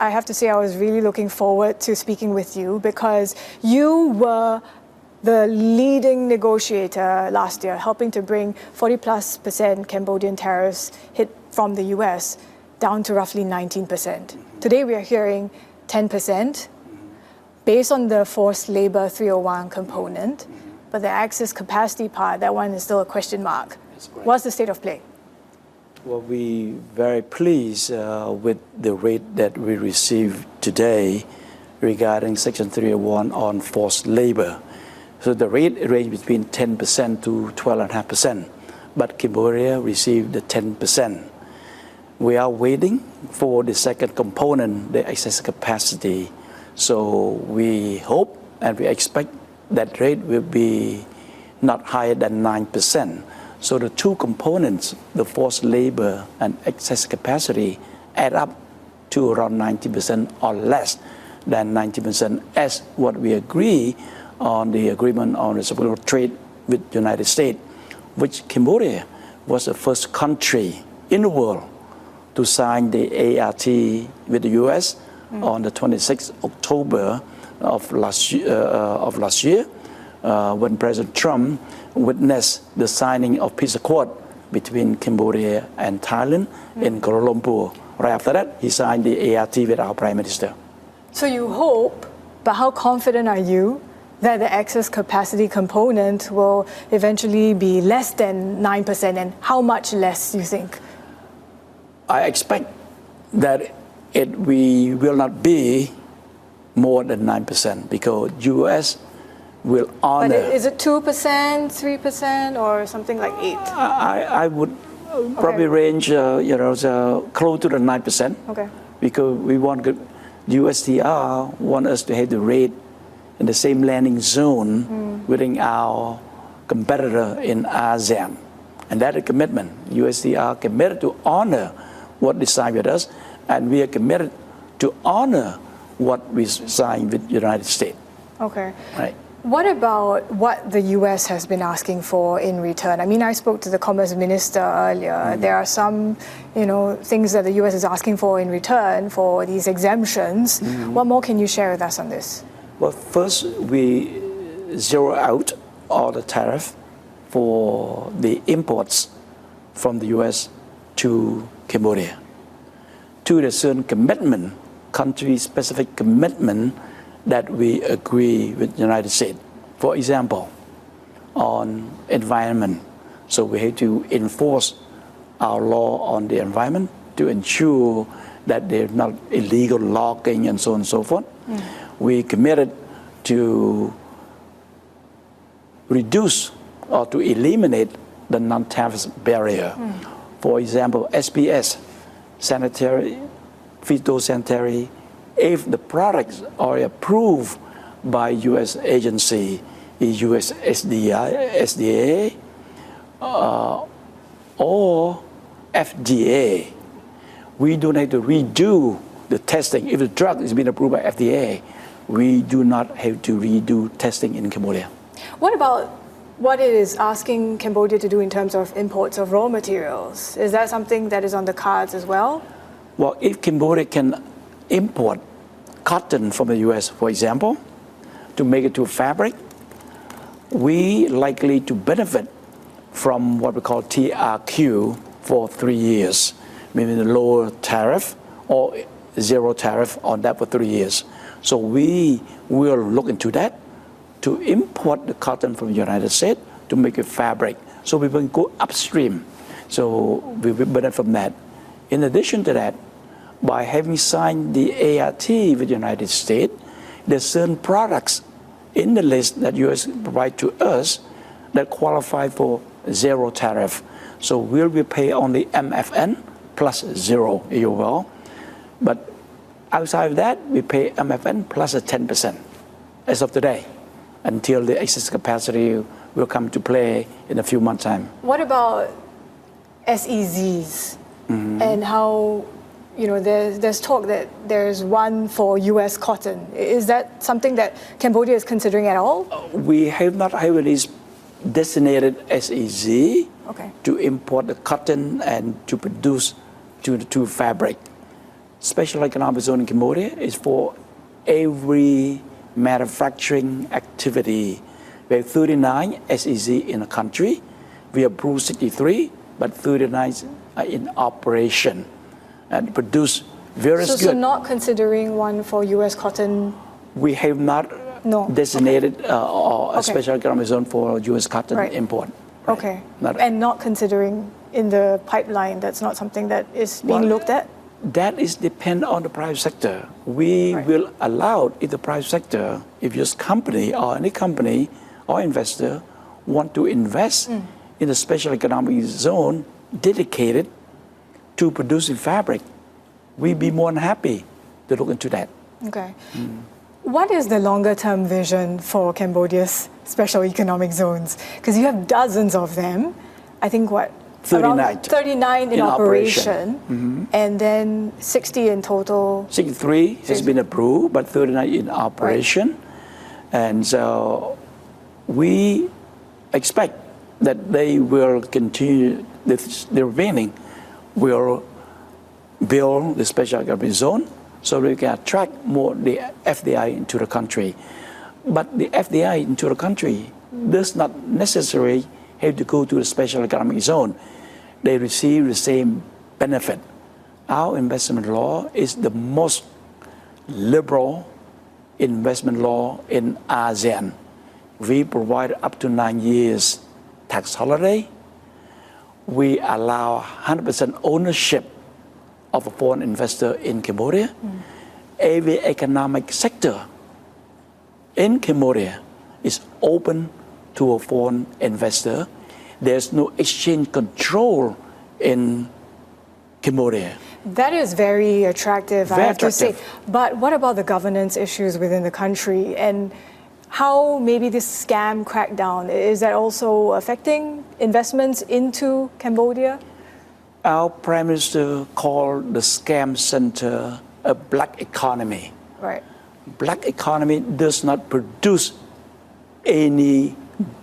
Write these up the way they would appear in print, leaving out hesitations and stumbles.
I have to say I was really looking forward to speaking with you because you were the leading negotiator last year, helping to bring 40+% Cambodian tariffs hit from the US down to roughly 19%. Today we are hearing 10% based on the forced labor 301 component, but the access capacity part, that one is still a question mark. What's the state of play? Well, we're very pleased with the rate that we received today regarding Section 301 on forced labor. So the rate ranged between 10% to 12.5%, but Cambodia received the 10%. We are waiting for the second component, the excess capacity. So we hope and we expect that rate will be not higher than 9%. So the two components, the forced labor and excess capacity, add up to around 90% or less than 90% as what we agree on the agreement on reciprocal trade with the United States, which Cambodia was the first country in the world to sign the ART with the US on the 26th October of last year, when President Trump witnessed the signing of peace accord between Cambodia and Thailand in Kuala Lumpur. Right after that, he signed the ART with our Prime Minister. So you hope, but how confident are you that the excess capacity component will eventually be less than 9%, and how much less do you think? I expect that we will not be more than 9% because US will honor. But is it 2%, 3%, or something like 8%? I would probably range, close to the 9%. Okay. Because we want USTR want us to have the rate in the same landing zone within our competitor in ASEAN, and that is a commitment. USTR committed to honor what they signed with us, and we are committed to honor what we signed with the United States. Okay. Right. What about what the US has been asking for in return? I mean, I spoke to the Commerce Minister earlier. There are some, things that the US is asking for in return for these exemptions. What more can you share with us on this? Well, first, we zero out all the tariff for the imports from the US to Cambodia. To the certain commitment, country-specific commitment that we agree with the United States. For example, on environment. So we have to enforce our law on the environment to ensure that there's not illegal logging and so on and so forth. We committed to reduce or to eliminate the non-tariff barrier. For example, SPS, sanitary, phytosanitary, if the products are approved by U.S. agency, U.S. SDA, or FDA, we don't have to redo the testing. If the drug is being approved by FDA, we do not have to redo testing in Cambodia. What about what it is asking Cambodia to do in terms of imports of raw materials? Is that something that is on the cards as well? Well, if Cambodia can import cotton from the US, for example, to make it to fabric, we likely to benefit from what we call TRQ for 3 years, maybe the lower tariff or zero tariff on that for 3 years. So we will look into that to import the cotton from the United States to make it fabric. So we will go upstream. So we will benefit from that. In addition to that, by having signed the ART with the United States, there's certain products in the list that US provide to us that qualify for zero tariff. So we'll be pay only MFN plus zero, if you will. But outside of that, we pay MFN plus a 10% as of today, until the excess capacity will come to play in a few months' time. What about SEZs and how, there's talk that there's one for US cotton. Is that something that Cambodia is considering at all? We have not heavily designated SEZ Okay. to import the cotton and to produce to fabric. special economic zone in Cambodia is for every manufacturing activity. We have 39 SEZ in the country. We approved 63, but 39 are in operation and produce various goods. So not considering one for U.S. cotton? We have not designated a special economic zone for U.S. cotton import. Right. Okay. And not considering in the pipeline, that's not something that is being looked at? That is depend on the private sector. We will allow if the private sector, if your company or any company or investor want to invest in a special economic zone dedicated to producing fabric, we'd be more than happy to look into that. Okay. What is the longer term vision for Cambodia's special economic zones? Because you have dozens of them. I think 39 in operation. And then 60 in total. 63 has been approved, but 39 in operation. And so we expect that they will continue, the remaining will build the special economic zone so we can attract more the FDI into the country. But the FDI into the country does not necessarily have to go to the special economic zone. They receive the same benefit. Our investment law is the most liberal investment law in ASEAN. We provide up to 9 years tax holiday. We allow 100% ownership of a foreign investor in Cambodia. Every economic sector in Cambodia is open to a foreign investor. There's no exchange control in Cambodia. That is very attractive, I have to say. But what about the governance issues within the country and how maybe this scam crackdown, is that also affecting investments into Cambodia? Our Prime Minister called the scam center a black economy. Right. Black economy does not produce any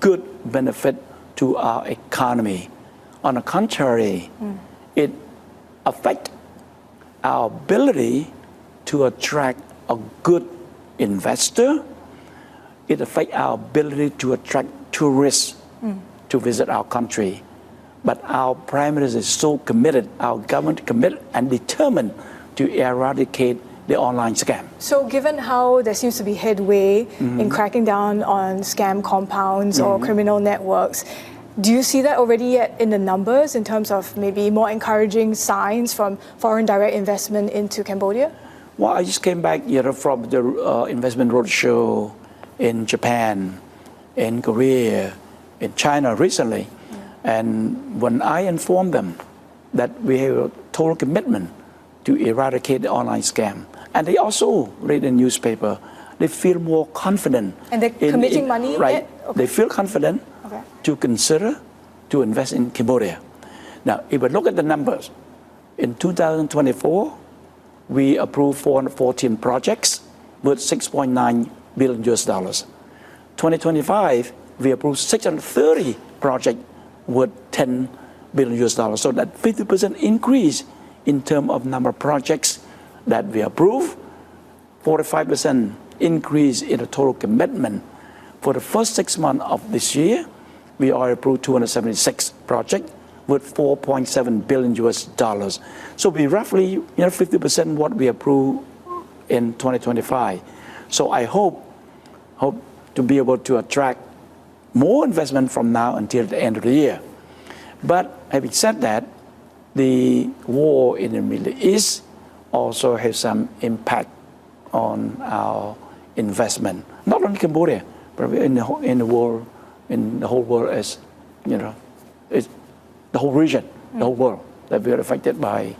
good benefit to our economy. On the contrary, it affects our ability to attract a good investor. It affects our ability to attract tourists to visit our country. But our Prime Minister is so committed, our government committed and determined to eradicate the online scam. So given how there seems to be headway in cracking down on scam compounds or criminal networks, do you see that already yet in the numbers in terms of maybe more encouraging signs from foreign direct investment into Cambodia? Well, I just came back from the investment roadshow in Japan, in Korea, in China recently. And when I informed them that we have a total commitment to eradicate the online scam, and they also read the newspaper, they feel more confident. And they're committing money? Right. Okay. They feel confident to consider to invest in Cambodia. Now, if we look at the numbers, in 2024, we approved 414 projects worth $6.9 billion. 2025, we approved 630 projects worth $10 billion. So that 50% increase in terms of number of projects that we approve, 45% increase in the total commitment. For the first 6 months of this year, we already approved 276 projects with $4.7 billion. So we roughly 50% what we approved in 2025. So I hope to be able to attract more investment from now until the end of the year. But having said that, the war in the Middle East also has some impact on our investment, not only Cambodia, but in the whole world, as it's the whole region, the whole world that we are affected by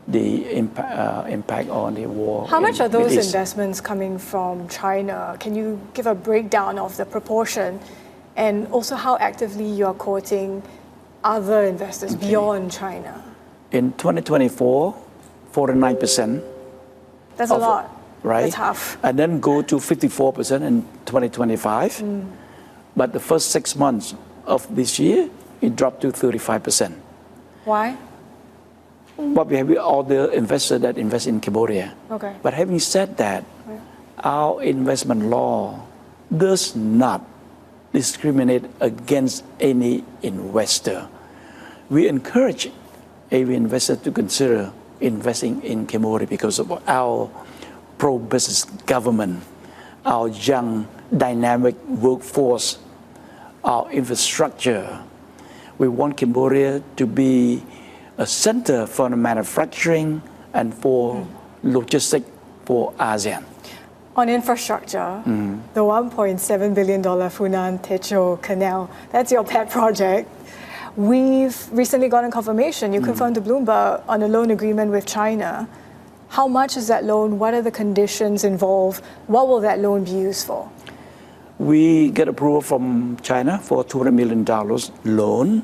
the impact on the war. How much are those investments coming from China? Can you give a breakdown of the proportion, and also how actively you are courting other investors beyond China? In 2024, 49%. That's a lot. Right? That's half. And then go to 54% in 2025. But the first 6 months of this year, it dropped to 35%. Why? But we have all the investors that invest in Cambodia. Okay. But having said that, our investment law does not discriminate against any investor. We encourage every investor to consider investing in Cambodia because of our pro-business government, our young, dynamic workforce, our infrastructure. We want Cambodia to be a center for manufacturing and for logistics for ASEAN. On infrastructure, the $1.7 billion Funan Techo Canal, that's your pet project. We've recently gotten confirmation, you confirmed to Bloomberg on a loan agreement with China. How much is that loan? What are the conditions involved? What will that loan be used for? We get approval from China for $200 million loan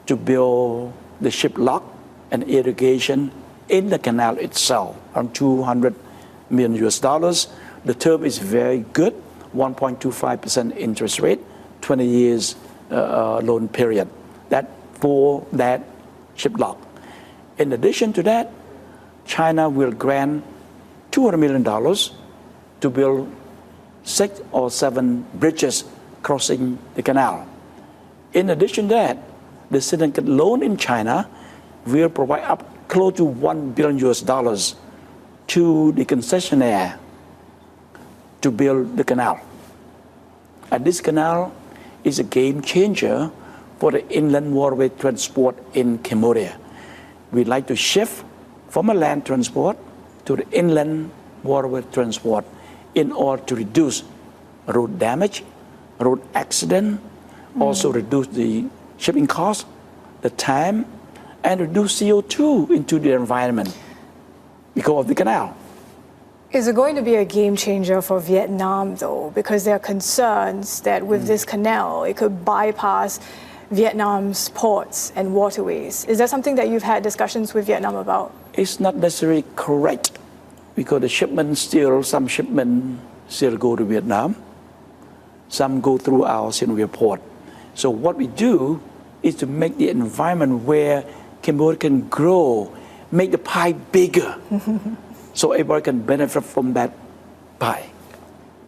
to build the ship lock and irrigation in the canal itself, around $200 million. The term is very good, 1.25% interest rate, 20 years loan period. That for that ship lock. In addition to that, China will grant $200 million to build 6 or 7 bridges crossing the canal. In addition to that, the syndicate loan in China will provide up close to $1 billion to the concessionaire to build the canal. And this canal is a game changer for the inland waterway transport in Cambodia. We'd like to shift from a land transport to the inland waterway transport in order to reduce road damage, road accident, also reduce the shipping cost, the time, and reduce CO2 into the environment because of the canal. Is it going to be a game changer for Vietnam, though? Because there are concerns that with this canal, it could bypass Vietnam's ports and waterways. Is that something that you've had discussions with Vietnam about? It's not necessarily correct because the some shipments still go to Vietnam. Some go through our Siem port. So what we do is to make the environment where Cambodia can grow, make the pie bigger. So everybody can benefit from that pie.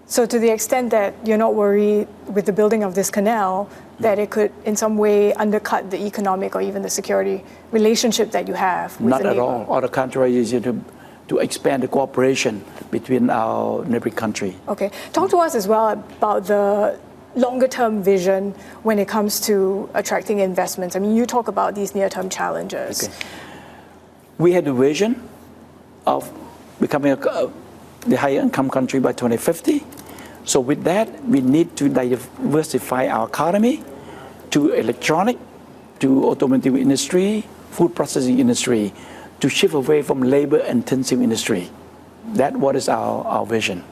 So to the extent that you're not worried with the building of this canal, that it could in some way undercut the economic or even the security relationship that you have with Not the at neighbor? all. On the contrary, is to expand the cooperation between our neighboring country. Okay. Talk to us as well about the longer-term vision when it comes to attracting investments. I mean, you talk about these near-term challenges. Okay. We had the vision of becoming the high-income country by 2050. So with that, we need to diversify our economy to electronic, to automotive industry, food processing industry, to shift away from labor-intensive industry. That what is our vision.